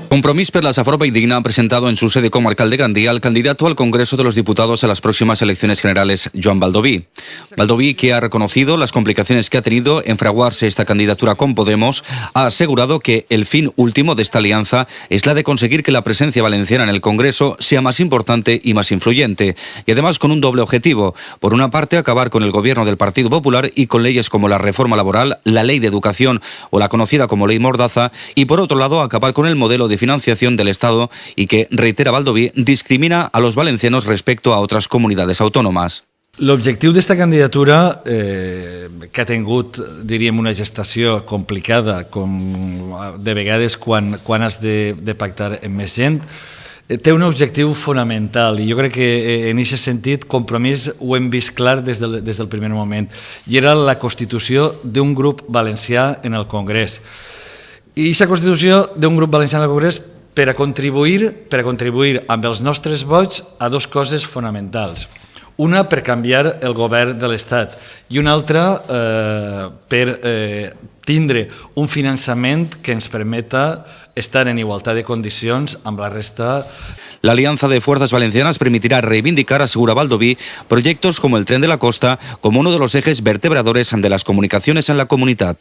Compromís per la Safaropa Indigna ha presentado en su sede comarcal de Gandía al candidato al Congreso de los Diputados a las próximas elecciones generales, Joan Baldoví. Baldoví, que ha reconocido las complicaciones que ha tenido en fraguarse esta candidatura con Podemos, ha asegurado que el fin último de esta alianza es la de conseguir que la presencia valenciana en el Congreso sea más importante y más influyente, y además con un doble objetivo. Por una parte, acabar con el gobierno del Partido Popular y con leyes como la reforma laboral, la ley de educación o la conocida como ley Mordaza, y por otro lado, acabar con el modelo de financiación del Estado y que, reitera Baldoví, discrimina a los valencianos respecto a otras comunidades autónomas. L'objectiu d'esta candidatura, que ha tingut, diríem, una gestació complicada, com de vegades quan has de pactar amb més gent, té un objectiu fonamental i jo crec que en aquest sentit Compromís ho hem vist clar des del primer moment, i era la constitució d'un grup valencià en el Congrés. I aquesta constitució d'un grup valencià en el Congrés per a contribuir amb els nostres vots a dues coses fonamentals. Una, per canviar el govern de l'Estat, i una altra, per tindre un finançament que ens permeta estar en igualtat de condicions amb la resta. La Alianza de Fuerzas Valencianas permitirá reivindicar, asegura Baldoví, proyectos como el Tren de la Costa como uno de los ejes vertebradores de las comunicaciones en la comunidad.